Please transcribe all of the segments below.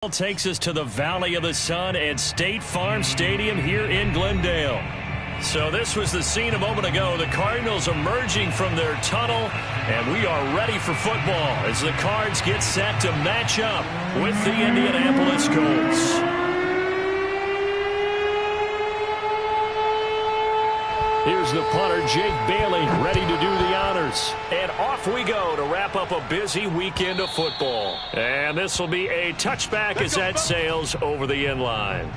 Takes us to the Valley of the Sun at State Farm Stadium here in Glendale. So this was the scene a moment ago. The Cardinals emerging from their tunnel, and we are ready for football as the Cards get set to match up with the Indianapolis Colts. Here's the punter, Jake Bailey, ready to do the honors. And off we go to wrap up a busy weekend of football. And this will be a touchback as that sails over the end line.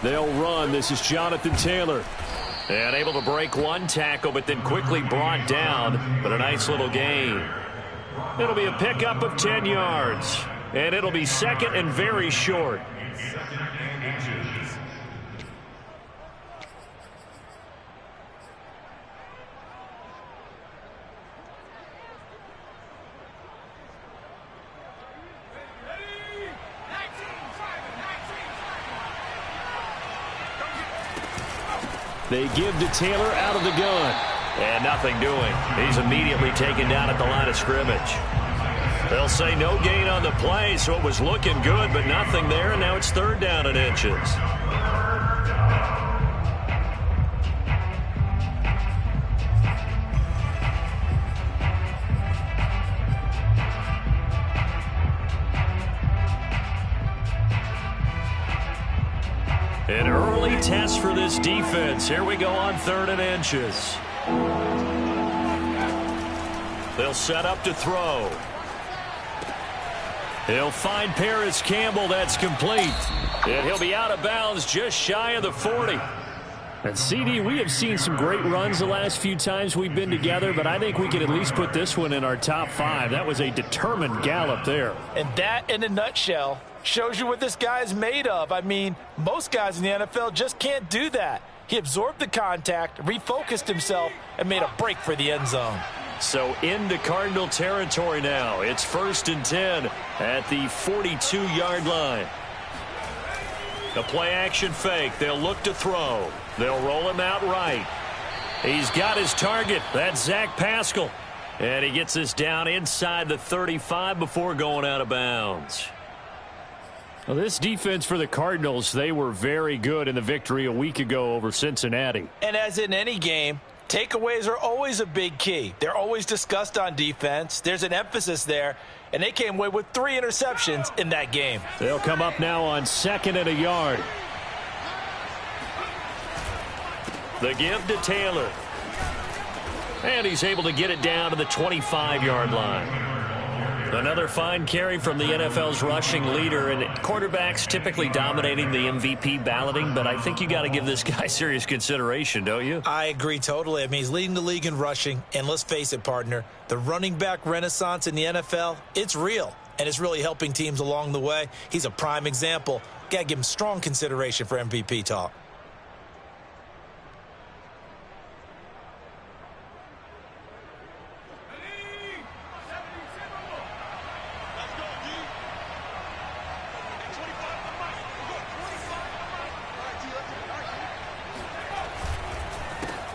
They'll run. This is Jonathan Taylor. And able to break one tackle, but then quickly brought down. But a nice little gain. It'll be a pickup of 10 yards. And it'll be second and very short. They give to Taylor out of the gun. And nothing doing. He's immediately taken down at the line of scrimmage. They'll say no gain on the play, so it was looking good, but nothing there, and now it's third down and inches. An early test for this defense. Here we go on third and inches. They'll set up to throw. He'll find Paris Campbell. That's complete. And he'll be out of bounds just shy of the 40. And CD, we have seen some great runs the last few times we've been together, but I think we can at least put this one in our top 5. That was a determined gallop there. And that, in a nutshell, shows you what this guy is made of. I mean, most guys in the NFL just can't do that. He absorbed the contact, refocused himself, and made a break for the end zone. So into Cardinal territory now. It's 1st and 10 at the 42-yard line. The play-action fake. They'll look to throw. They'll roll him out right. He's got his target. That's Zach Pascal. And he gets this down inside the 35 before going out of bounds. Well, this defense for the Cardinals, they were very good in the victory a week ago over Cincinnati. And as in any game, takeaways are always a big key. They're always discussed on defense. There's an emphasis there, and they came away with 3 interceptions in that game. They'll come up now on 2nd and a yard. The give to Taylor. And he's able to get it down to the 25-yard line. Another fine carry from the NFL's rushing leader, and quarterbacks typically dominating the MVP balloting, but I think you got to give this guy serious consideration, don't you? I agree totally. I mean, he's leading the league in rushing, and let's face it, partner, the running back renaissance in the NFL, it's real, and it's really helping teams along the way. He's a prime example. Got to give him strong consideration for MVP talk.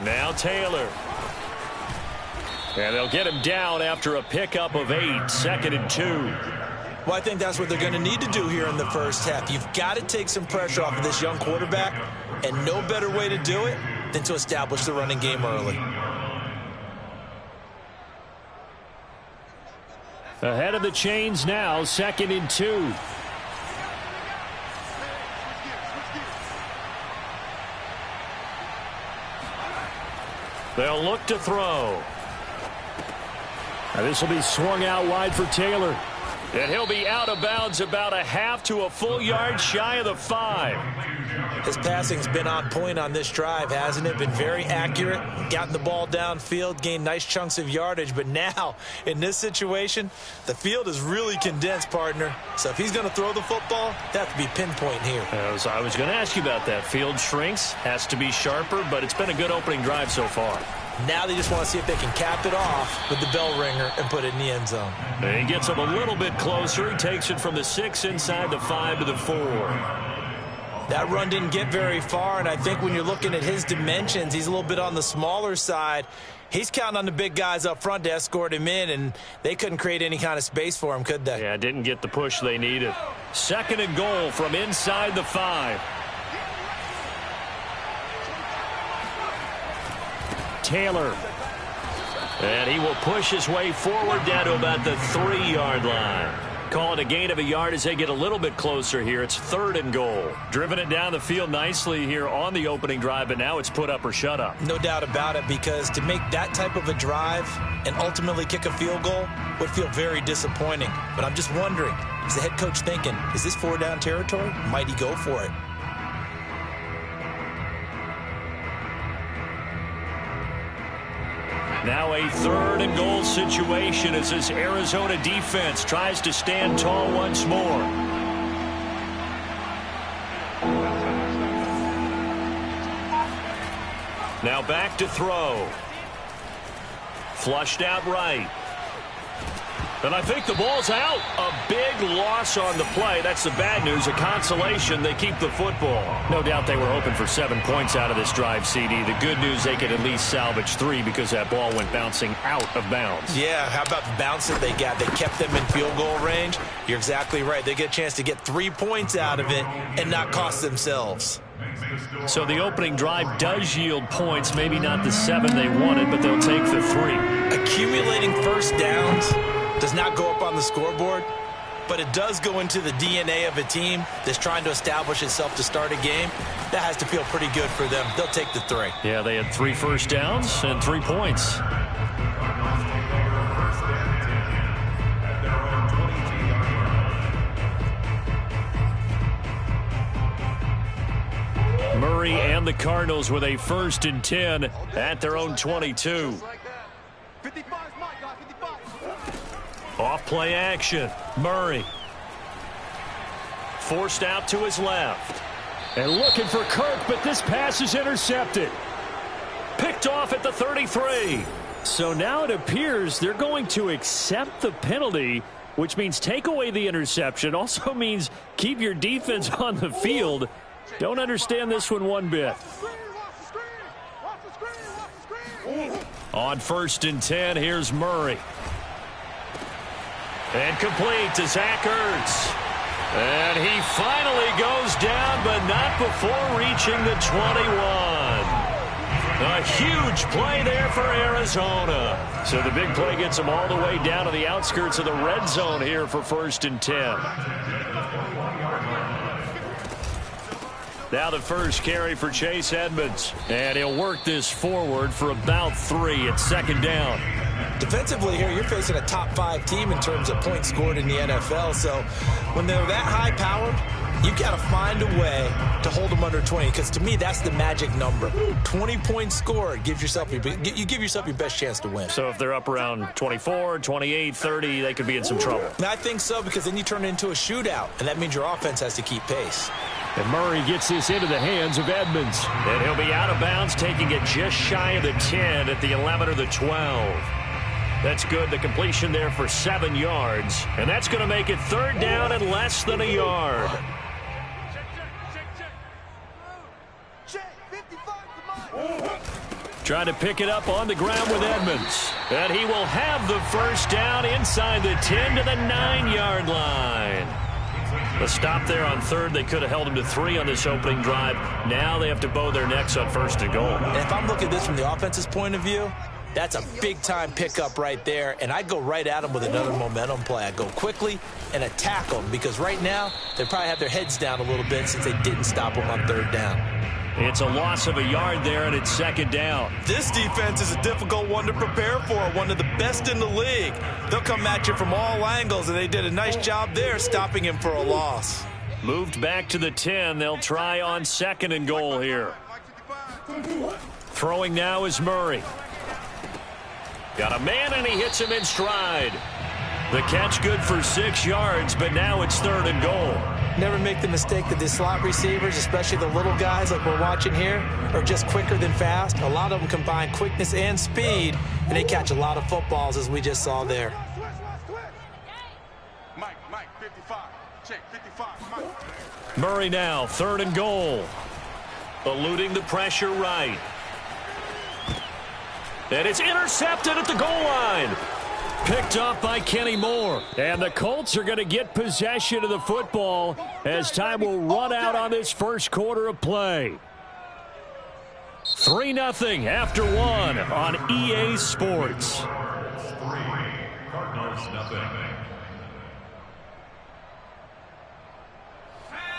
Now Taylor. And they'll get him down after a pickup of 8, 2nd and 2. Well, I think that's what they're going to need to do here in the first half. You've got to take some pressure off of this young quarterback, and no better way to do it than to establish the running game early. Ahead of the chains now, 2nd and 2. They'll look to throw. Now this will be swung out wide for Taylor. And he'll be out of bounds about a half to a full yard shy of the 5. His passing's been on point on this drive, hasn't it? Been very accurate, gotten the ball downfield, gained nice chunks of yardage. But now, in this situation, the field is really condensed, partner. So if he's going to throw the football, that has to be pinpoint here. I was going to ask you about that. Field shrinks, has to be sharper, but it's been a good opening drive so far. Now they just want to see if they can cap it off with the bell ringer and put it in the end zone. And he gets him a little bit closer. He takes it from the 6 inside the 5 to the 4. That run didn't get very far, and I think when you're looking at his dimensions, he's a little bit on the smaller side. He's counting on the big guys up front to escort him in, and they couldn't create any kind of space for him, could they? Yeah, didn't get the push they needed. 2nd and goal from inside the 5. Taylor. And he will push his way forward down to about the 3-yard line. Call it a gain of a yard as they get a little bit closer here. It's 3rd and goal. Driven it down the field nicely here on the opening drive, but now it's put up or shut up. No doubt about it, because to make that type of a drive and ultimately kick a field goal would feel very disappointing. But I'm just wondering, is the head coach thinking, is this 4-down territory? Might he go for it? Now a 3rd and goal situation as this Arizona defense tries to stand tall once more. Now back to throw. Flushed out right. And I think the ball's out. A big loss on the play. That's the bad news. A consolation, they keep the football. No doubt they were hoping for 7 points out of this drive, CD. The good news, they could at least salvage 3 because that ball went bouncing out of bounds. Yeah, how about the bounce that they got? They kept them in field goal range. You're exactly right. They get a chance to get 3 points out of it and not cost themselves. So the opening drive does yield points. Maybe not the 7 they wanted, but they'll take the 3. Accumulating first downs does not go up on the scoreboard, but it does go into the DNA of a team that's trying to establish itself to start a game. That has to feel pretty good for them. They'll take the 3. Yeah, they had 3 first downs and 3 points. Murray and the Cardinals with a 1st and 10 at their own 22. Off play action. Murray. Forced out to his left. And looking for Kirk, but this pass is intercepted. Picked off at the 33. So now it appears they're going to accept the penalty, which means take away the interception. Also means keep your defense on the field. Don't understand this one bit. On 1st and 10, here's Murray. And complete to Zach Ertz. And he finally goes down, but not before reaching the 21. A huge play there for Arizona. So the big play gets him all the way down to the outskirts of the red zone here for 1st and 10. Now the first carry for Chase Edmonds. And he'll work this forward for about 3 at 2nd down. Defensively here, you're facing a top 5 team in terms of points scored in the NFL. So when they're that high-powered, you got to find a way to hold them under 20, because to me, that's the magic number. 20 points scored gives yourself you give yourself your best chance to win. So if they're up around 24, 28, 30, they could be in some trouble. I think so, because then you turn it into a shootout, and that means your offense has to keep pace. And Murray gets this into the hands of Edmonds. And he'll be out of bounds, taking it just shy of the 10 at the 11 or the 12. That's good. The completion there for 7 yards. And that's going to make it 3rd down and less than a yard. Trying to pick it up on the ground with Edmonds. And he will have the 1st down inside the 10 to the 9-yard line. The stop there on 3rd. They could have held him to 3 on this opening drive. Now they have to bow their necks on 1st and goal. And if I'm looking at this from the offense's point of view, that's a big-time pickup right there, and I'd go right at them with another momentum play. I'd go quickly and attack them, because right now they probably have their heads down a little bit since they didn't stop them on 3rd down. It's a loss of a yard there, and it's second down. This defense is a difficult one to prepare for, one of the best in the league. They'll come at you from all angles, and they did a nice job there stopping him for a loss. Moved back to the 10. They'll try on second and goal here. Throwing now is Murray. Got a man, and he hits him in stride. The catch good for 6 yards, but now it's third and goal. Never make the mistake that the slot receivers, especially the little guys like we're watching here, are just quicker than fast. A lot of them combine quickness and speed, and they catch a lot of footballs, as we just saw there. Mike, 55. Check, 55. Murray now, third and goal. Eluding the pressure right. And it's intercepted at the goal line. Picked up by Kenny Moore. And the Colts are going to get possession of the football as time will run out on this first quarter of play. 3-0 after 1 on EA Sports.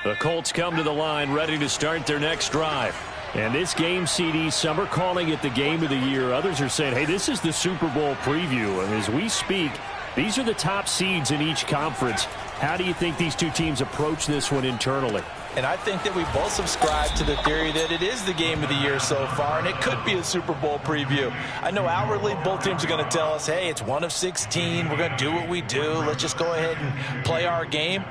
The Colts come to the line ready to start their next drive. And this game, CD, some are calling it the game of the year. Others are saying, hey, this is the Super Bowl preview. And as we speak, these are the top seeds in each conference. How do you think these two teams approach this one internally? And I think that we both subscribe to the theory that it is the game of the year so far, and it could be a Super Bowl preview. I know outwardly both teams are going to tell us, hey, it's 1 of 16. We're going to do what we do. Let's just go ahead and play our game.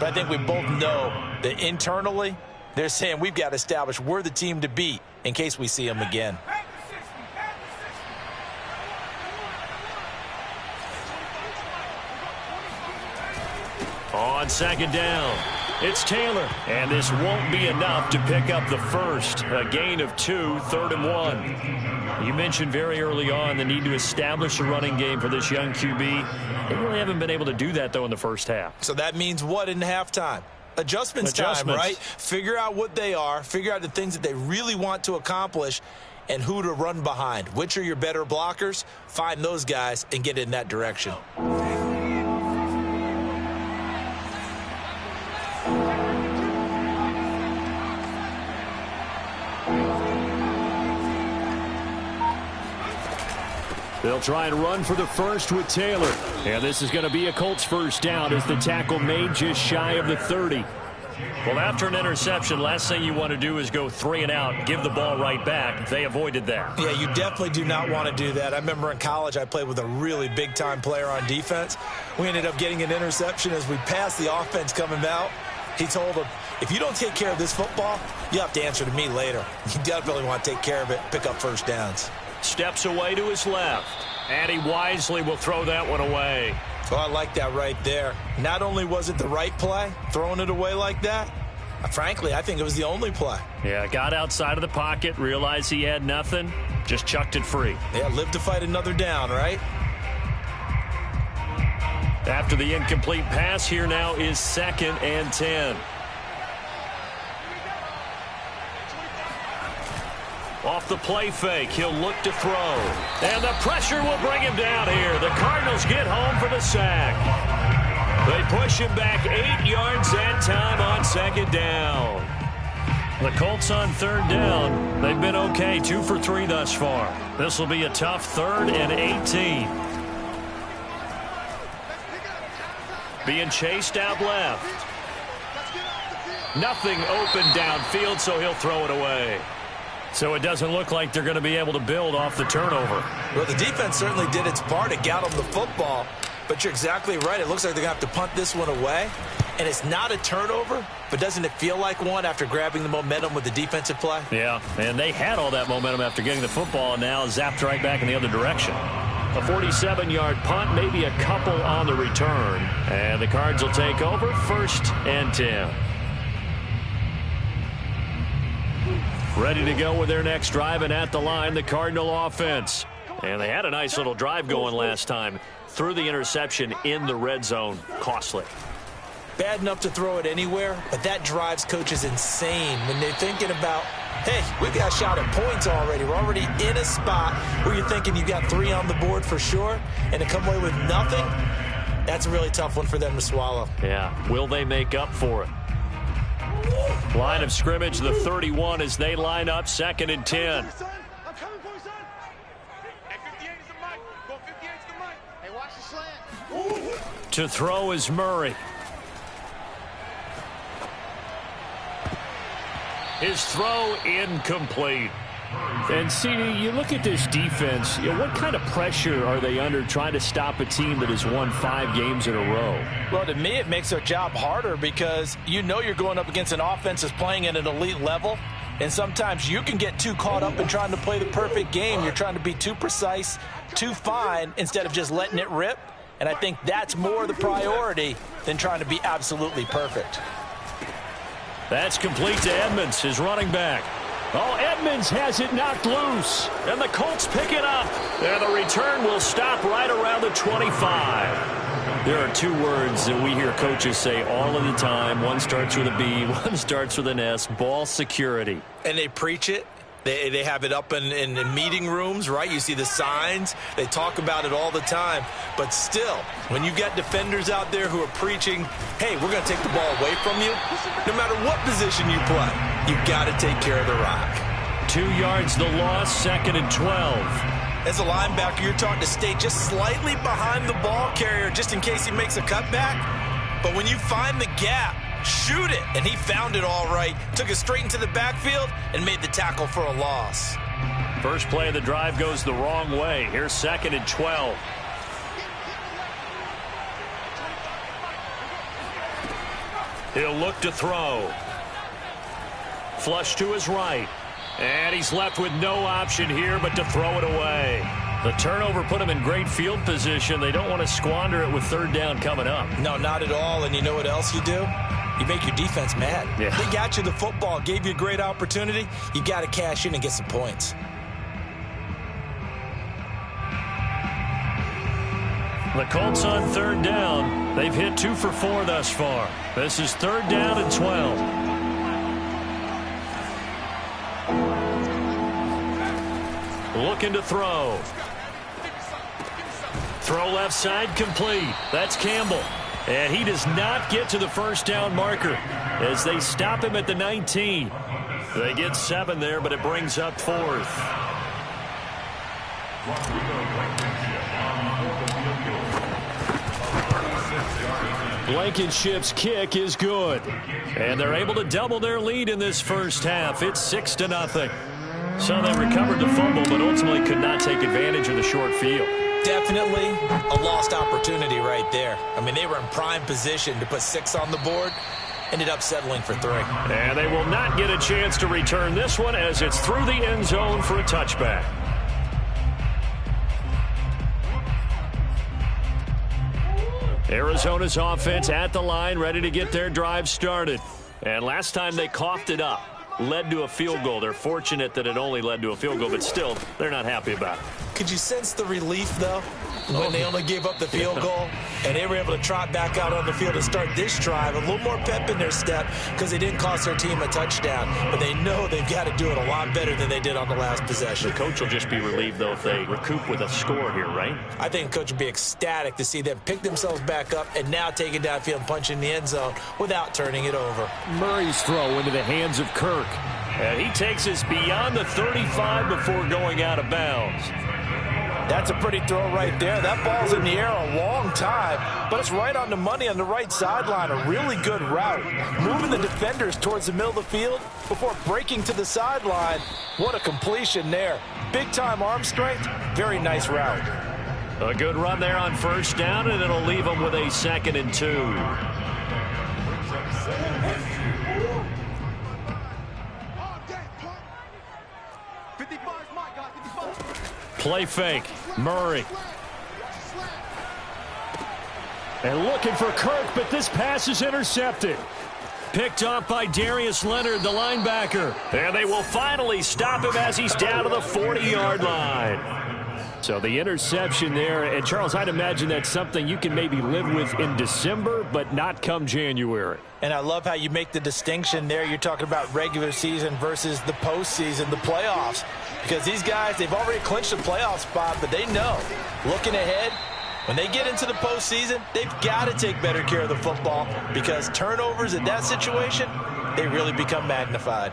But I think we both know that internally, they're saying we've got to establish we're the team to beat in case we see them again. On second down, it's Taylor. And this won't be enough to pick up the first. A gain of 2, 3rd and 1. You mentioned very early on the need to establish a running game for this young QB. They really haven't been able to do that, though, in the first half. So that means what in halftime? Adjustments time, right? Figure out what they are, figure out the things that they really want to accomplish, and who to run behind. Which are your better blockers? Find those guys and get in that direction. They'll try and run for the first with Taylor. And this is going to be a Colts first down as the tackle made just shy of the 30. Well, after an interception, last thing you want to do is go 3 and out, give the ball right back. They avoided that. Yeah, you definitely do not want to do that. I remember in college I played with a really big-time player on defense. We ended up getting an interception as we passed the offense coming out. He told him, if you don't take care of this football, you have to answer to me later. You definitely want to take care of it, pick up first downs. Steps away to his left. And he wisely will throw that one away. Oh, I like that right there. Not only was it the right play, throwing it away like that, frankly, I think it was the only play. Yeah, got outside of the pocket, realized he had nothing, just chucked it free. Yeah, live to fight another down, right? After the incomplete pass, here now is 2nd and 10. Off the play fake, he'll look to throw. And the pressure will bring him down here. The Cardinals get home for the sack. They push him back 8 yards that time on 2nd down. The Colts on 3rd down. They've been okay, 2 for 3 thus far. This will be a tough 3rd and 18. Being chased out left. Nothing open downfield, so he'll throw it away. So it doesn't look like they're going to be able to build off the turnover. Well, the defense certainly did its part. It got them the football. But you're exactly right. It looks like they're going to have to punt this one away. And it's not a turnover, but doesn't it feel like one after grabbing the momentum with the defensive play? Yeah, and they had all that momentum after getting the football, and now zapped right back in the other direction. A 47-yard punt, maybe a couple on the return. And the Cards will take over 1st and 10. Ready to go with their next drive, and at the line, the Cardinal offense. And they had a nice little drive going last time. Threw the interception in the red zone. Costly. Bad enough to throw it anywhere, but that drives coaches insane when they're thinking about, hey, we've got a shot at points already. We're already in a spot where you're thinking you've got 3 on the board for sure, and to come away with nothing, that's a really tough one for them to swallow. Yeah, will they make up for it? Line of scrimmage, the 31 as they line up 2nd and 10. To throw is Murray. His throw incomplete. And, CD, you look at this defense, what kind of pressure are they under trying to stop a team that has won 5 games in a row? Well, to me, it makes their job harder because you know you're going up against an offense that's playing at an elite level, and sometimes you can get too caught up in trying to play the perfect game. You're trying to be too precise, too fine, instead of just letting it rip. And I think that's more the priority than trying to be absolutely perfect. That's complete to Edmonds, his running back. Oh, Edmonds has it knocked loose. And the Colts pick it up. And the return will stop right around the 25. There are 2 words that we hear coaches say all of the time. One starts with a B, one starts with an S. Ball security. And they preach it. They have it up in meeting rooms, right? You see the signs. They talk about it all the time. But still, when you've got defenders out there who are preaching, hey, we're going to take the ball away from you, no matter what position you play, you've got to take care of the rock. 2 yards the loss, 2nd and 12. As a linebacker, you're taught to stay just slightly behind the ball carrier just in case he makes a cutback. But when you find the gap, shoot it. And he found it all right. Took it straight into the backfield and made the tackle for a loss. First play of the drive goes the wrong way. Here's 2nd and 12. He'll look to throw. Flush to his right. And he's left with no option here but to throw it away. The turnover put him in great field position. They don't want to squander it with 3rd down coming up. No, not at all. And you know what else you do? You make your defense mad. Yeah. They got you the football, gave you a great opportunity. You got to cash in and get some points. The Colts on 3rd down. They've hit 2 for 4 thus far. This is 3rd down and 12. Looking to throw. Throw left side complete. That's Campbell. And he does not get to the 1st down marker as they stop him at the 19. They get 7 there, but it brings up 4th. Blankenship's kick is good. And they're able to double their lead in this first half. It's 6-0. So they recovered the fumble, but ultimately could not take advantage of the short field. Definitely a lost opportunity right there. I mean, they were in prime position to put 6 on the board. Ended up settling for 3. And they will not get a chance to return this one as it's through the end zone for a touchback. Arizona's offense at the line, ready to get their drive started. And last time they coughed it up, led to a field goal. They're fortunate that it only led to a field goal, but still, they're not happy about it. Could you sense the relief, though, when they only gave up the field goal and they were able to trot back out on the field and start this drive? A little more pep in their step because they didn't cost their team a touchdown, but they know they've got to do it a lot better than they did on the last possession. The coach will just be relieved, though, if they recoup with a score here, right? I think the coach would be ecstatic to see them pick themselves back up and now take it downfield and punch in the end zone without turning it over. Murray's throw into the hands of Kirk. And he takes us beyond the 35 before going out of bounds. That's a pretty throw right there. That ball's in the air a long time, but it's right on the money on the right sideline. A really good route. Moving the defenders towards the middle of the field before breaking to the sideline. What a completion there. Big-time arm strength. Very nice route. A good run there on 1st down, and it'll leave them with a 2nd and 2. Play fake. Murray. And looking for Kirk, but this pass is intercepted. Picked off by Darius Leonard, the linebacker. And they will finally stop him as he's down to the 40-yard line. So the interception there, and Charles, I'd imagine that's something you can maybe live with in December, but not come January. And I love how you make the distinction there. You're talking about regular season versus the postseason, the playoffs. Because these guys, they've already clinched a playoff spot, but they know, looking ahead, when they get into the postseason, they've got to take better care of the football because turnovers in that situation, they really become magnified.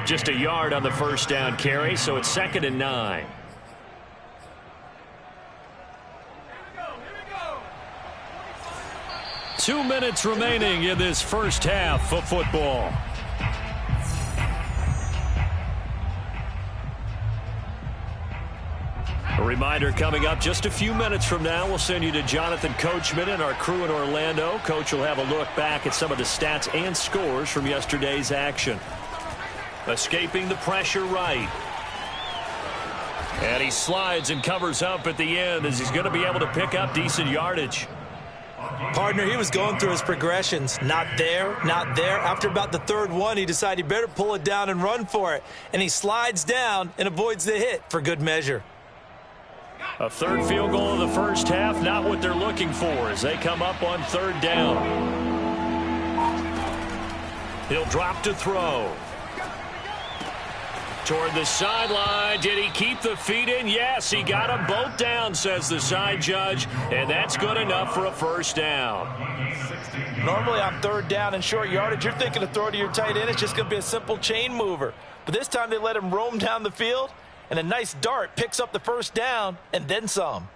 Just a yard on the first down carry, so it's 2nd and 9. Two minutes remaining in this first half of football. A reminder coming up just a few minutes from now. We'll send you to Jonathan Coachman and our crew in Orlando. Coach will have a look back at some of the stats and scores from yesterday's action. Escaping the pressure right. And he slides and covers up at the end as he's going to be able to pick up decent yardage. Partner, he was going through his progressions. Not there, not there. After about the third one, he decided he better pull it down and run for it. And he slides down and avoids the hit for good measure. A third field goal in the first half, not what they're looking for as they come up on 3rd down. He'll drop to throw. Toward the sideline. Did he keep the feet in? Yes, he got them both down, says the side judge, and that's good enough for a first down. Normally on 3rd down and short yardage, you're thinking to throw to your tight end. It's just going to be a simple chain mover. But this time they let him roam down the field, and a nice dart picks up the first down and then some.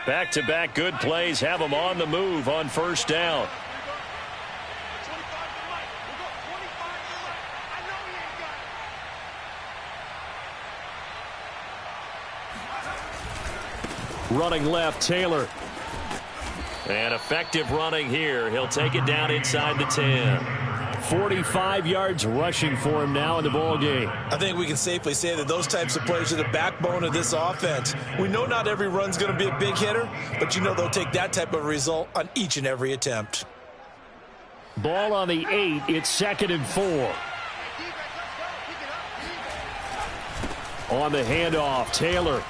Back-to-back good plays have him on the move on first down. Running left, Taylor. And effective running here. He'll take it down inside the 10. 45 yards rushing for him now in the ball game. I think we can safely say that those types of plays are the backbone of this offense. We know not every run's going to be a big hitter, but you know they'll take that type of result on each and every attempt. Ball on the 8. It's 2nd and 4. On the handoff, Taylor.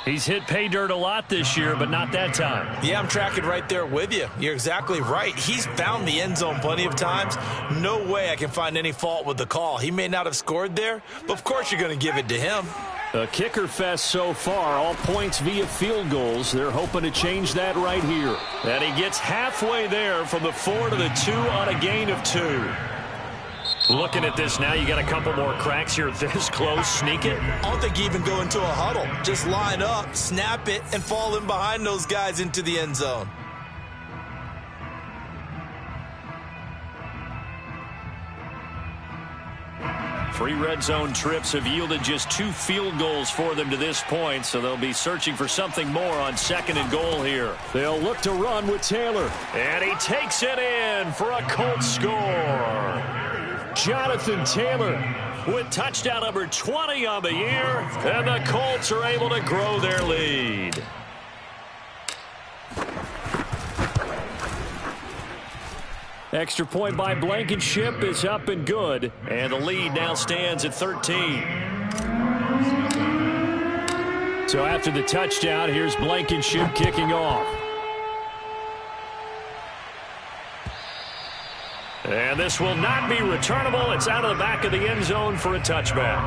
He's hit pay dirt a lot this year, but not that time. Yeah, I'm tracking right there with you. You're exactly right. He's found the end zone plenty of times. No way I can find any fault with the call. He may not have scored there, but of course you're going to give it to him. A kicker fest so far, all points via field goals. They're hoping to change that right here. And he gets halfway there from the 4 to the 2 on a gain of 2. Looking at this now, you got a couple more cracks here this close. Sneak it. I don't think you even go into a huddle. Just line up, snap it, and fall in behind those guys into the end zone. Three red zone trips have yielded just 2 field goals for them to this point, so they'll be searching for something more on 2nd and goal here. They'll look to run with Taylor. And he takes it in for a Colts score. Jonathan Taylor with touchdown number 20 on the year, and the Colts are able to grow their lead. Extra point by Blankenship is up and good, and the lead now stands at 13. So after the touchdown, here's Blankenship kicking off. And this will not be returnable. It's out of the back of the end zone for a touchback.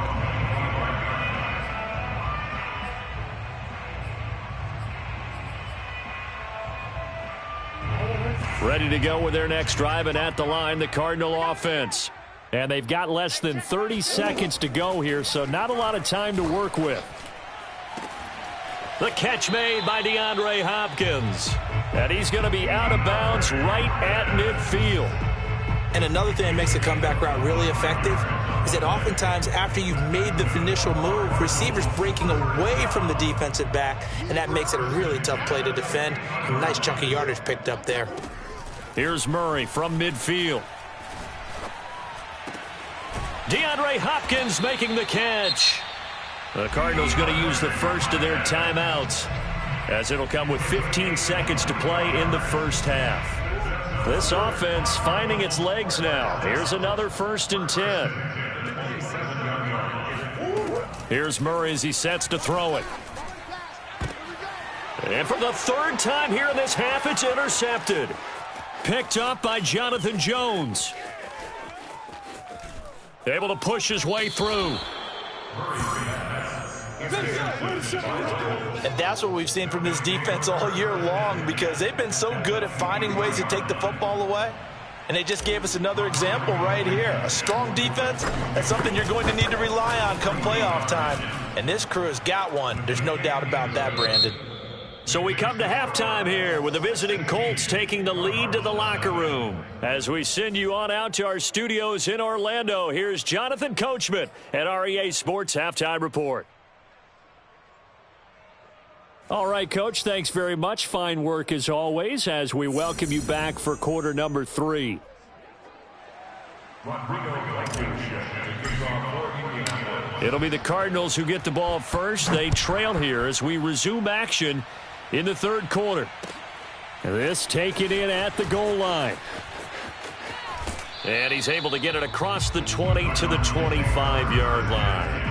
Ready to go with their next drive, and at the line, the Cardinal offense. And they've got less than 30 seconds to go here, so not a lot of time to work with. The catch made by DeAndre Hopkins. And he's going to be out of bounds right at midfield. And another thing that makes the comeback route really effective is that oftentimes after you've made the initial move, receivers breaking away from the defensive back, and that makes it a really tough play to defend. A nice chunk of yardage picked up there. Here's Murray from midfield. DeAndre Hopkins making the catch. The Cardinals going to use the first of their timeouts, as it'll come with 15 seconds to play in the first half. This offense finding its legs now. Here's another 1st and 10. Here's Murray as he sets to throw it. And for the 3rd time here in this half, it's intercepted. Picked up by Jonathan Jones. Able to push his way through. And that's what we've seen from this defense all year long, because they've been so good at finding ways to take the football away. And they just gave us another example right here. A strong defense, that's something you're going to need to rely on come playoff time. And this crew has got one. There's no doubt about that, Brandon. So we come to halftime here with the visiting Colts taking the lead to the locker room. As we send you on out to our studios in Orlando, here's Jonathan Coachman at REA Sports Halftime Report. All right, Coach, thanks very much. Fine work as always as we welcome you back for quarter number 3. It'll be the Cardinals who get the ball first. They trail here as we resume action in the third quarter. This taken in at the goal line. And he's able to get it across the 20 to the 25-yard line.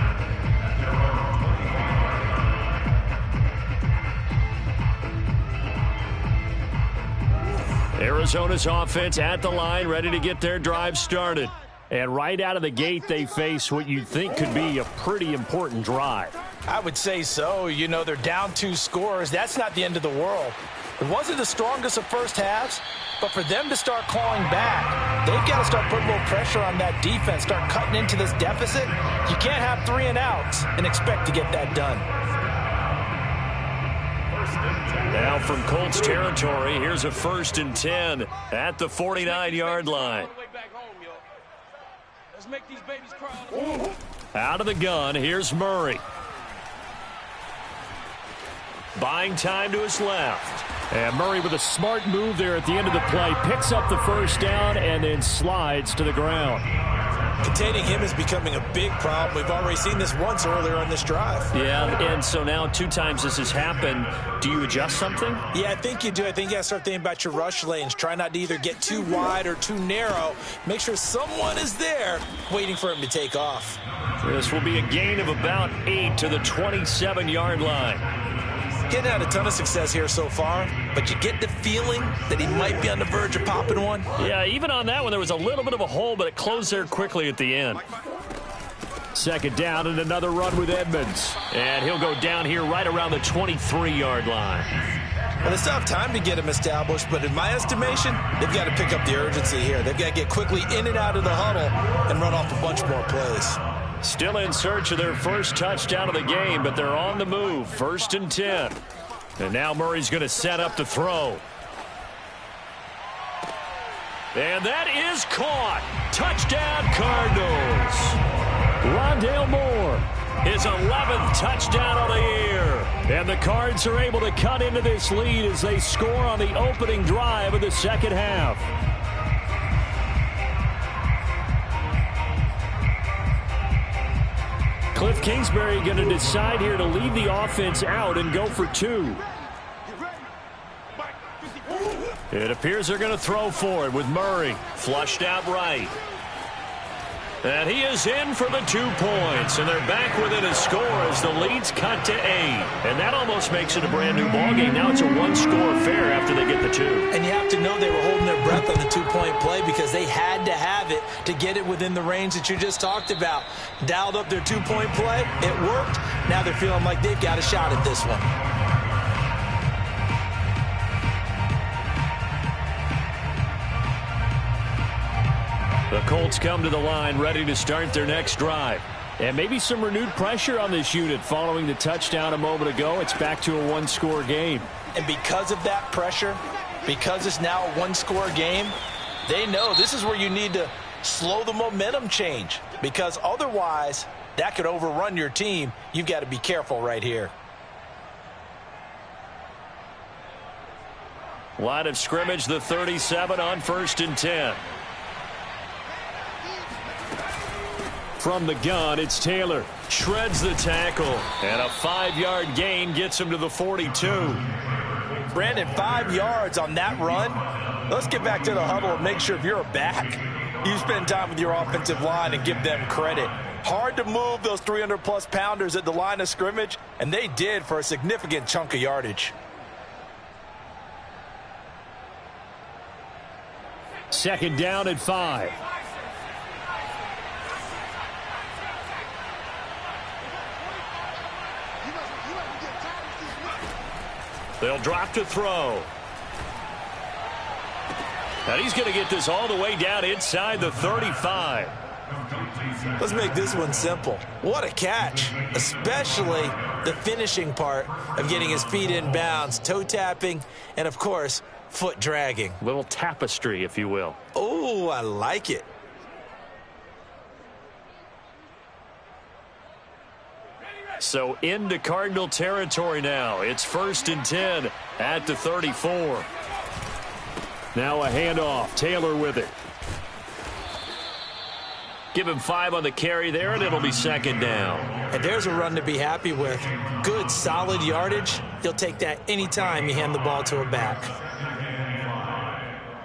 Arizona's offense at the line, ready to get their drive started. And right out of the gate, they face what you'd think could be a pretty important drive. I would say so. You know, they're down 2 scores. That's not the end of the world. It wasn't the strongest of first halves, but for them to start clawing back, they've got to start putting a little pressure on that defense, start cutting into this deficit. You can't have 3 and outs and expect to get that done. Now from Colts territory, here's a 1st and 10 at the 49-yard line. Let's make these babies cry. Out of the gun, here's Murray. Buying time to his left. And Murray with a smart move there at the end of the play. Picks up the first down and then slides to the ground. Containing him is becoming a big problem. We've already seen this once earlier on this drive. Yeah, and so now 2 times this has happened. Do you adjust something? Yeah, I think you do. I think you got to start thinking about your rush lanes. Try not to either get too wide or too narrow. Make sure someone is there waiting for him to take off. This will be a gain of about 8 to the 27-yard line. Getting had a ton of success here so far, but you get the feeling that he might be on the verge of popping one. Yeah, even on that one, there was a little bit of a hole, but it closed there quickly at the end. 2nd down and another run with Edmonds. And he'll go down here right around the 23-yard line. Well, they still have time to get him established, but in my estimation, they've got to pick up the urgency here. They've got to get quickly in and out of the huddle and run off a bunch more plays. Still in search of their first touchdown of the game, but they're on the move. 1st and 10. And now Murray's going to set up the throw. And that is caught. Touchdown, Cardinals. Rondale Moore. His 11th touchdown of the year. And the Cards are able to cut into this lead as they score on the opening drive of the second half. Cliff Kingsbury going to decide here to leave the offense out and go for 2. It appears they're going to throw for it with Murray. Flushed out right. And he is in for the 2 points. And they're back within a score as the lead's cut to 8. And that almost makes it a brand new ballgame. Now it's a 1-score affair after they get the 2. And you have to know they were holding their breath on the 2-point play because they had to have it to get it within the range that you just talked about. Dialed up their 2-point play. It worked. Now they're feeling like they've got a shot at this one. The Colts come to the line ready to start their next drive. And maybe some renewed pressure on this unit following the touchdown a moment ago. It's back to a 1-score game. And because of that pressure, because it's now a 1-score game, they know this is where you need to slow the momentum change. Because otherwise, that could overrun your team. You've got to be careful right here. Line of scrimmage, the 37 on 1st and 10. From the gun, it's Taylor. Shreds the tackle. And a 5-yard gain gets him to the 42. Brandon, 5 yards on that run. Let's get back to the huddle and make sure if you're a back, you spend time with your offensive line and give them credit. Hard to move those 300-plus pounders at the line of scrimmage, and they did for a significant chunk of yardage. 2nd down and 5. They'll drop to throw. And he's going to get this all the way down inside the 35. Let's make this one simple. What a catch, especially the finishing part of getting his feet in bounds, toe tapping, and, of course, foot dragging. Little tapestry, if you will. Oh, I like it. So into Cardinal territory now. It's 1st and 10 at the 34. Now a handoff. Taylor with it. Give him 5 on the carry there, and it'll be 2nd down. And there's a run to be happy with. Good, solid yardage. He'll take that anytime you hand the ball to a back.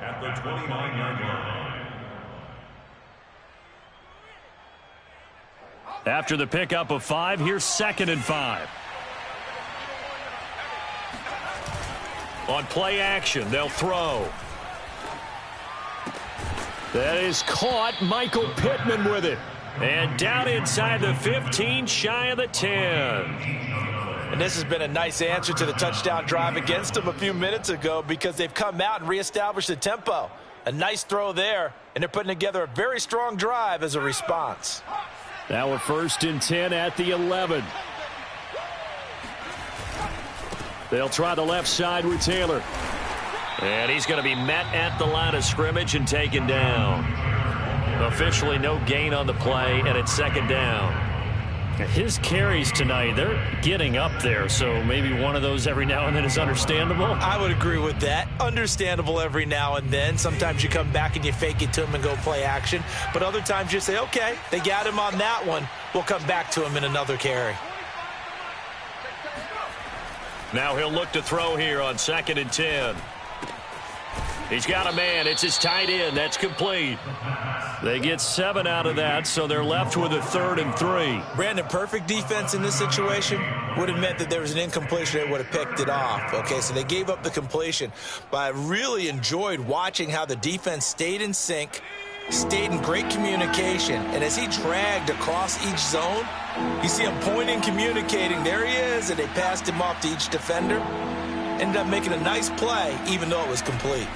At the 29-yard line. After the pickup of 5, here's 2nd and 5. On play action, they'll throw. That is caught. Michael Pittman with it. And down inside the 15, shy of the 10. And this has been a nice answer to the touchdown drive against them a few minutes ago because they've come out and reestablished the tempo. A nice throw there, and they're putting together a very strong drive as a response. Now a 1st and 10 at the 11. They'll try the left side with Taylor. And he's going to be met at the line of scrimmage and taken down. Officially no gain on the play, and it's 2nd down. His carries tonight, they're getting up there, so maybe one of those every now and then is understandable. I would agree with that. Understandable every now and then. Sometimes you come back and you fake it to him and go play action. But other times you say, okay, they got him on that one. We'll come back to him in another carry. Now he'll look to throw here on 2nd and 10. He's got a man. It's his tight end. That's complete. They get 7 out of that, so they're left with a 3rd and 3. Brandon, perfect defense in this situation would have meant that there was an incompletion. They would have picked it off. Okay, so they gave up the completion. But I really enjoyed watching how the defense stayed in sync, stayed in great communication. And as he dragged across each zone, you see him pointing, communicating. There he is, and they passed him off to each defender. Ended up making a nice play, even though it was complete.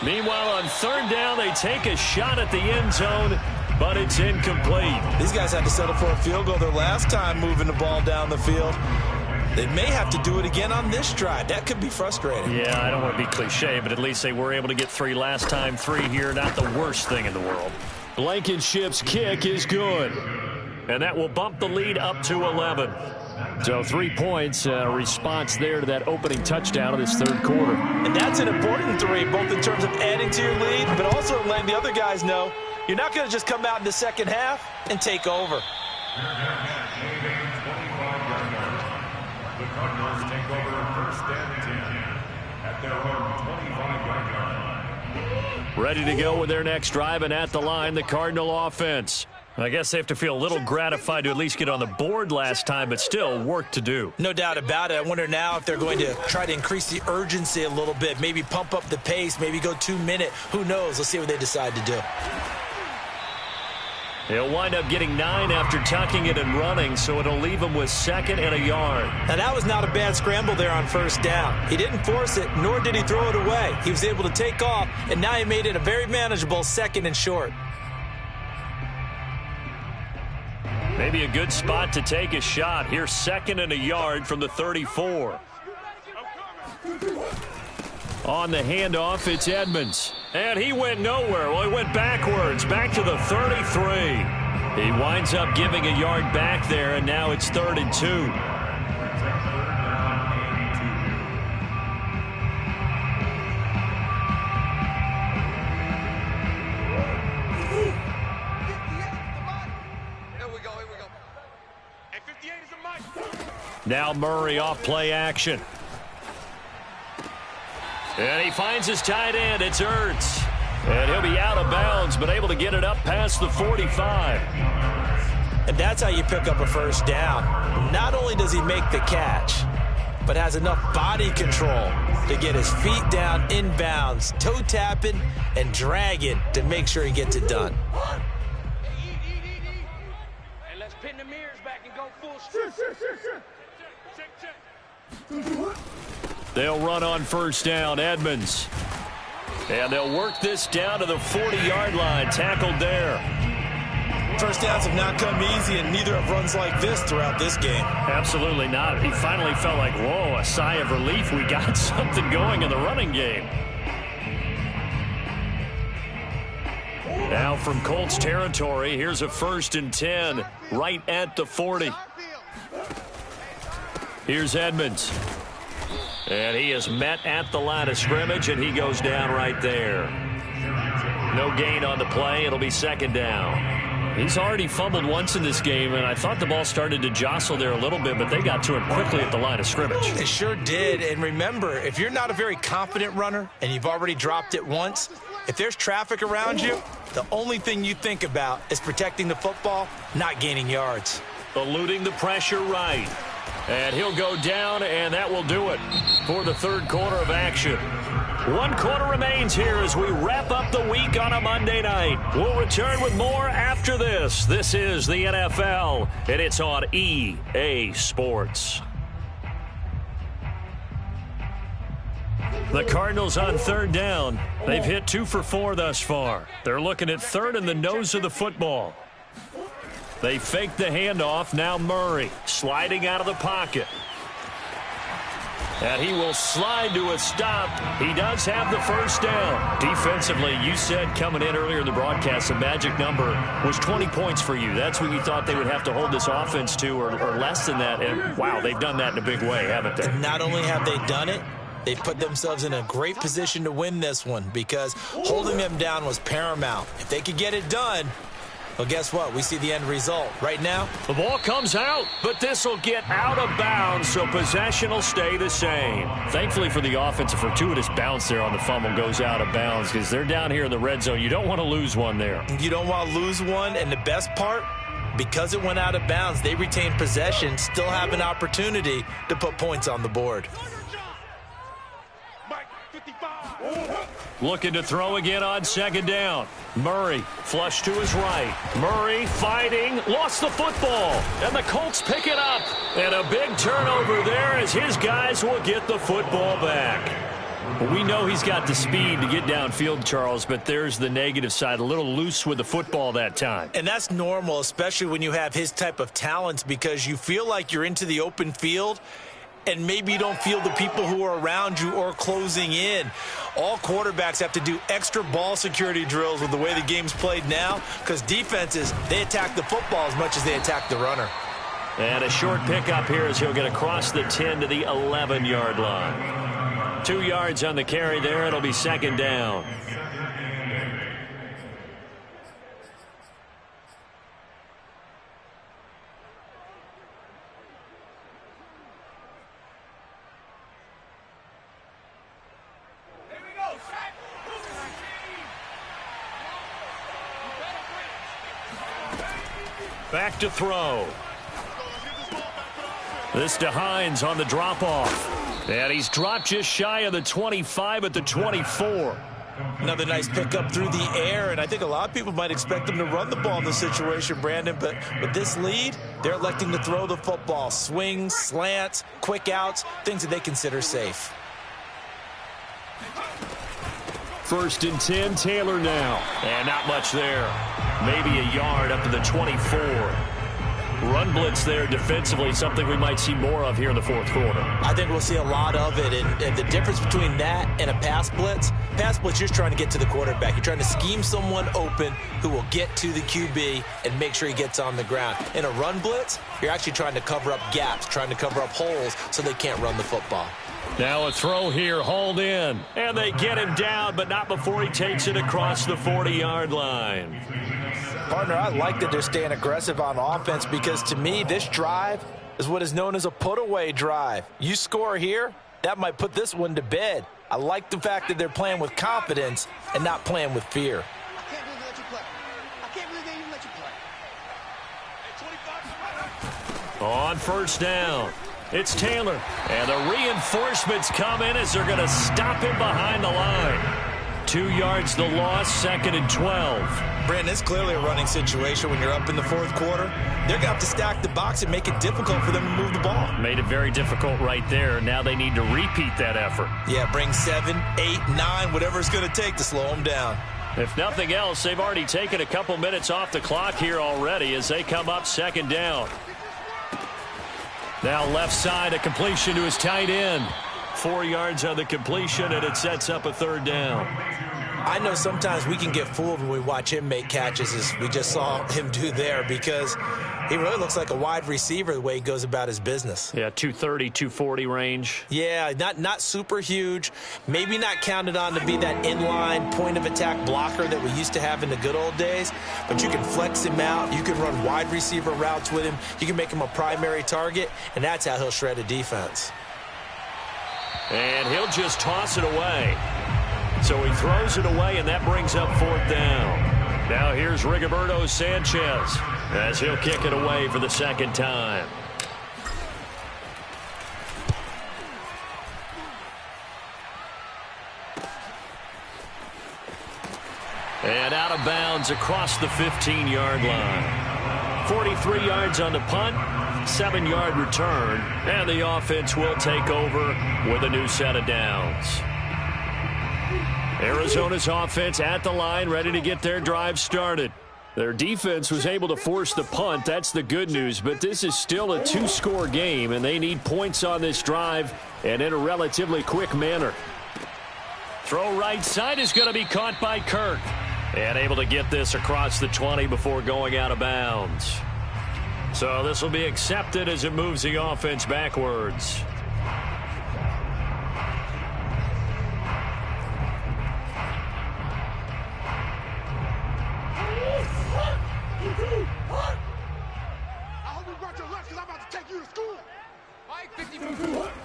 Meanwhile, on 3rd down, they take a shot at the end zone, but it's incomplete. These guys had to settle for a field goal their last time moving the ball down the field. They may have to do it again on this drive. That could be frustrating. Yeah, I don't want to be cliche, but at least they were able to get 3 last time. 3 here, not the worst thing in the world. Blankenship's kick is good. And that will bump the lead up to 11. So 3 points, response there to that opening touchdown of this 3rd quarter. And that's an important 3, both in terms of adding to your lead, but also letting the other guys know you're not going to just come out in the second half and take over. The Cardinals take over 1st and 10 at their own 25-yard line. Ready to go with their next drive, and at the line, the Cardinal offense. I guess they have to feel a little gratified to at least get on the board last time, but still work to do. No doubt about it. I wonder now if they're going to try to increase the urgency a little bit, maybe pump up the pace, maybe go 2-minute. Who knows? Let's see what they decide to do. He'll wind up getting 9 after tucking it and running, so it'll leave him with 2nd and a yard. Now, that was not a bad scramble there on 1st down. He didn't force it, nor did he throw it away. He was able to take off, and now he made it a very manageable 2nd and short. Maybe a good spot to take a shot. Here's 2nd and a yard from the 34. On the handoff, it's Edmonds. And he went nowhere. Well, he went backwards, back to the 33. He winds up giving a yard back there, and now it's 3rd and 2. Now Murray off play action. And he finds his tight end. It's Ertz. And he'll be out of bounds, but able to get it up past the 45. And that's how you pick up a 1st down. Not only does he make the catch, but has enough body control to get his feet down in bounds, toe tapping and dragging to make sure he gets it done. And let's pin the mirrors back and go full strip. They'll run on first down. Edmonds. And they'll work this down to the 40-yard line. Tackled there. First downs have not come easy, and neither have runs like this throughout this game. Absolutely not. He finally felt like, whoa, a sigh of relief. We got something going in the running game. Now from Colts territory, here's a 1st and 10 right at the 40. Here's Edmonds. And he is met at the line of scrimmage, and he goes down right there. No gain on the play. It'll be 2nd down. He's already fumbled once in this game, and I thought the ball started to jostle there a little bit, but they got to him quickly at the line of scrimmage. They sure did. And remember, if you're not a very confident runner and you've already dropped it once, if there's traffic around you, the only thing you think about is protecting the football, not gaining yards. Eluding the pressure right. And he'll go down, and that will do it for the 3rd quarter of action. 1 quarter remains here as we wrap up the week on a Monday night. We'll return with more after this. This is the NFL, and it's on EA Sports. The Cardinals on 3rd down. They've hit 2 for 4 thus far. They're looking at 3rd and the nose of the football. They fake the handoff. Now Murray sliding out of the pocket. And he will slide to a stop. He does have the 1st down. Defensively, you said coming in earlier in the broadcast, the magic number was 20 points for you. That's what you thought they would have to hold this offense to, or less than that. And, wow, they've done that in a big way, haven't they? And not only have they done it, they put themselves in a great position to win this one because holding them down was paramount. If they could get it done, well, guess what? We see the end result. Right now, the ball comes out, but this will get out of bounds, so possession will stay the same. Thankfully for the offense, a fortuitous bounce there on the fumble goes out of bounds because they're down here in the red zone. You don't want to lose one there. You don't want to lose one, and the best part, because it went out of bounds, they retain possession, still have an opportunity to put points on the board. Looking to throw again on 2nd down. Murray flush to his right. Murray fighting, lost the football, and the Colts pick it up. And a big turnover there as his guys will get the football back. Well, we know he's got the speed to get downfield, Charles, but there's the negative side, a little loose with the football that time. And that's normal, especially when you have his type of talents, because you feel like you're into the open field and maybe you don't feel the people who are around you or closing in. All quarterbacks have to do extra ball security drills with the way the game's played now because defenses, they attack the football as much as they attack the runner. And a short pickup here as he'll get across the 10 to the 11-yard line. 2 yards on the carry there. It'll be 2nd down. Back to throw. This to Hines on the drop-off. And he's dropped just shy of the 25 at the 24. Another nice pickup through the air, and I think a lot of people might expect them to run the ball in this situation, Brandon, but with this lead, they're electing to throw the football. Swings, slants, quick outs, things that they consider safe. 1st and 10, Taylor now. And not much there. Maybe a yard up to the 24. Run blitz there defensively, something we might see more of here in the 4th quarter. I think we'll see a lot of it, and the difference between that and a pass blitz, you're just trying to get to the quarterback. You're trying to scheme someone open who will get to the QB and make sure he gets on the ground. In a run blitz, you're actually trying to cover up gaps, trying to cover up holes so they can't run the football. Now a throw here, hauled in. And they get him down, but not before he takes it across the 40-yard line. Partner, I like that they're staying aggressive on offense because, to me, this drive is what is known as a put-away drive. You score here, that might put this one to bed. I like the fact that they're playing with confidence and not playing with fear. I can't believe they let you play. I can't believe they even let you play. On 1st down, it's Taylor. And the reinforcements come in as they're going to stop him behind the line. 2 yards the loss, 2nd and 12. Brandon, it's clearly a running situation when you're up in the fourth quarter. They're going to have to stack the box and make it difficult for them to move the ball. Made it very difficult right there. Now they need to repeat that effort. Yeah, bring 7, 8, 9, whatever it's going to take to slow them down. If nothing else, they've already taken a couple minutes off the clock here already as they come up 2nd down. Now left side, a completion to his tight end. 4 yards on the completion, and it sets up a 3rd down. I know sometimes we can get fooled when we watch him make catches, as we just saw him do there, because he really looks like a wide receiver the way he goes about his business. Yeah, 230, 240 range. Yeah, not super huge. Maybe not counted on to be that inline point-of-attack blocker that we used to have in the good old days, but you can flex him out. You can run wide receiver routes with him. You can make him a primary target, and that's how he'll shred a defense. And he'll just toss it away. So he throws it away, and that brings up 4th down. Now here's Rigoberto Sanchez as he'll kick it away for the 2nd time. And out of bounds across the 15-yard line. 43 yards on the punt, 7-yard return, and the offense will take over with a new set of downs. Arizona's offense at the line, ready to get their drive started. Their defense was able to force the punt. That's the good news, but this is still a 2-score game, and they need points on this drive and in a relatively quick manner. Throw right side is going to be caught by Kirk, and able to get this across the 20 before going out of bounds. So this will be accepted as it moves the offense backwards.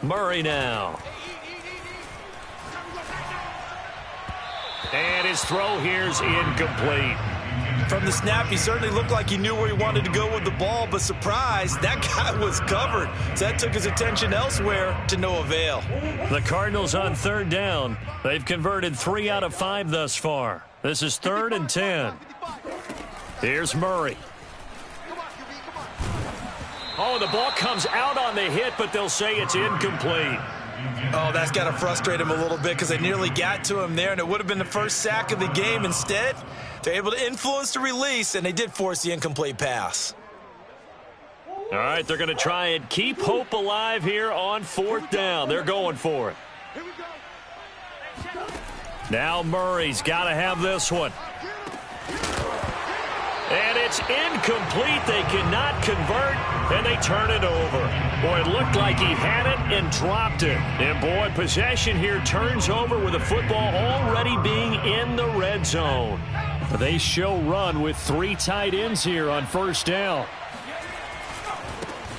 Murray now. And his throw here's incomplete. From the snap, he certainly looked like he knew where he wanted to go with the ball, but surprise, that guy was covered. So that took his attention elsewhere to no avail. The Cardinals on 3rd down. They've converted 3 out of 5 thus far. This is 3rd and 10. Here's Murray. Oh, the ball comes out on the hit, but they'll say it's incomplete. Oh, that's got to frustrate him a little bit because they nearly got to him there, and it would have been the first sack of the game. Instead, they're able to influence the release, and they did force the incomplete pass. All right, they're going to try and keep hope alive here on 4th down. They're going for it. Now Murray's got to have this one. And it's incomplete. They cannot convert, and they turn it over. Boy, it looked like he had it and dropped it. And, boy, possession here turns over with the football already being in the red zone. They show run with 3 tight ends here on 1st down.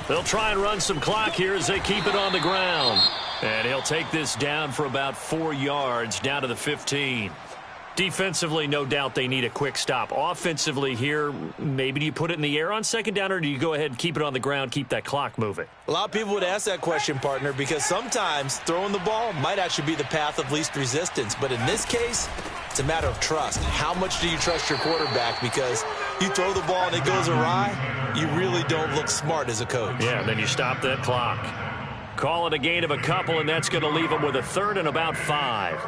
They'll try and run some clock here as they keep it on the ground. And he'll take this down for about 4 yards down to the 15. Defensively, no doubt they need a quick stop. Offensively here, maybe do you put it in the air on 2nd down, or do you go ahead and keep it on the ground, keep that clock moving? A lot of people would ask that question, partner, because sometimes throwing the ball might actually be the path of least resistance. But in this case, it's a matter of trust. How much do you trust your quarterback? Because you throw the ball and it goes awry, you really don't look smart as a coach. Yeah, then you stop that clock. Call it a gain of a couple, and that's going to leave them with a 3rd and about 5.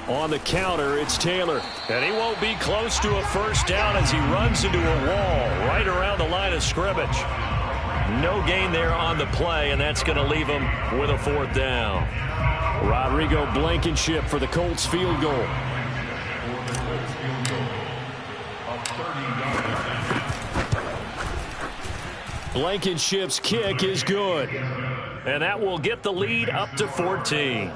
On the counter, it's Taylor. And he won't be close to a 1st down as he runs into a wall right around the line of scrimmage. No gain there on the play, and that's going to leave him with a 4th down. Rodrigo Blankenship for the Colts field goal. Blankenship's kick is good. And that will get the lead up to 14.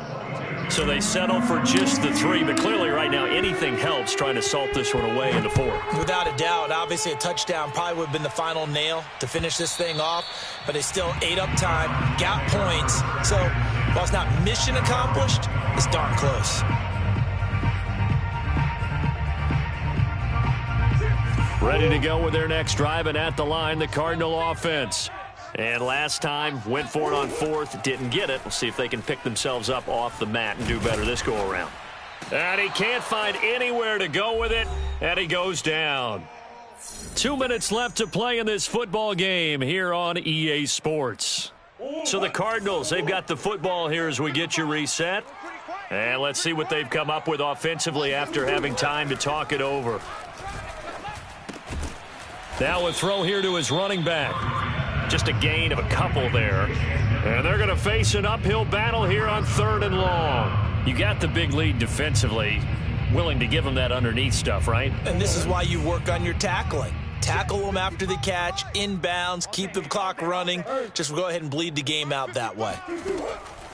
So they settle for just the 3, but clearly right now anything helps trying to salt this one away in the 4th. Without a doubt, obviously a touchdown probably would have been the final nail to finish this thing off, but they still ate up time, got points. So while it's not mission accomplished, it's darn close. Ready to go with their next drive, and at the line, the Cardinal offense. And last time, went for it on fourth, didn't get it. We'll see if they can pick themselves up off the mat and do better this go-around. And he can't find anywhere to go with it, and he goes down. 2 minutes left to play in this football game here on EA Sports. So the Cardinals, they've got the football here as we get you reset. And let's see what they've come up with offensively after having time to talk it over. Now a throw here to his running back. Just a gain of a couple there. And they're going to face an uphill battle here on 3rd and long. You got the big lead defensively. Willing to give them that underneath stuff, right? And this is why you work on your tackling. Tackle them after the catch, inbounds, keep the clock running. Just go ahead and bleed the game out that way.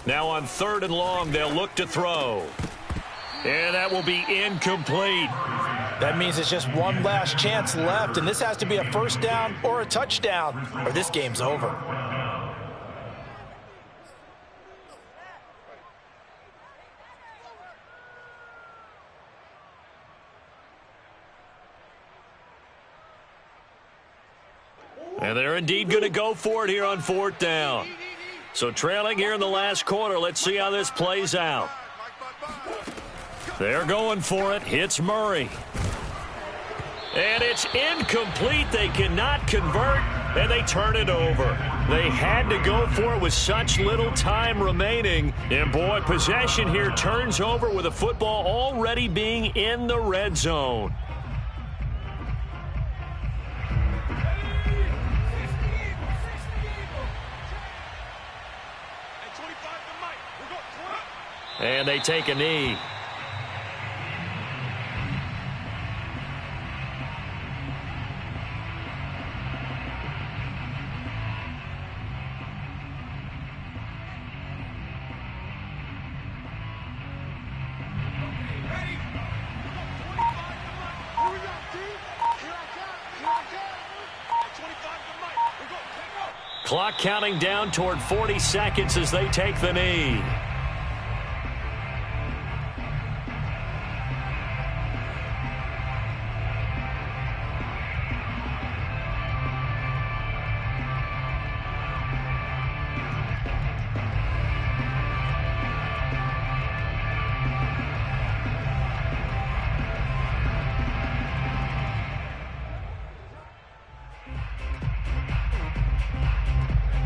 Now on 3rd and long, they'll look to throw. And that will be incomplete. That means it's just one last chance left, and this has to be a first down or a touchdown, or this game's over. And they're indeed going to go for it here on 4th down. So trailing here in the last quarter, let's see how this plays out. They're going for it. Hits Murray. And it's incomplete. They cannot convert, and they turn it over. They had to go for it with such little time remaining. And, boy, possession here turns over with the football already being in the red zone. And they take a knee. Clock counting down toward 40 seconds as they take the knee.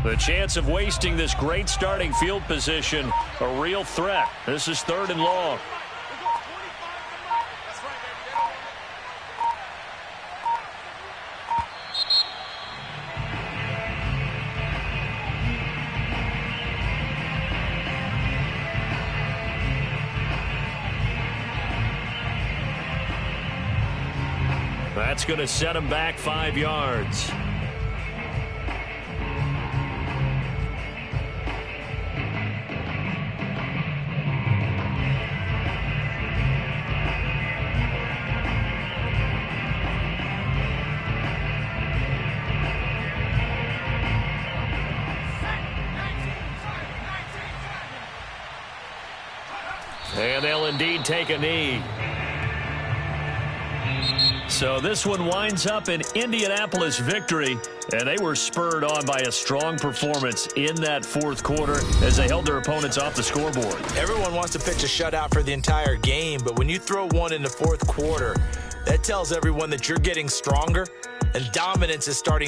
The chance of wasting this great starting field position, a real threat. This is 3rd and long. That's going to set him back 5 yards. And they'll indeed take a knee. So this one winds up an Indianapolis victory, and they were spurred on by a strong performance in that 4th quarter as they held their opponents off the scoreboard. Everyone wants to pitch a shutout for the entire game, but when you throw one in the 4th quarter, that tells everyone that you're getting stronger, and dominance is starting to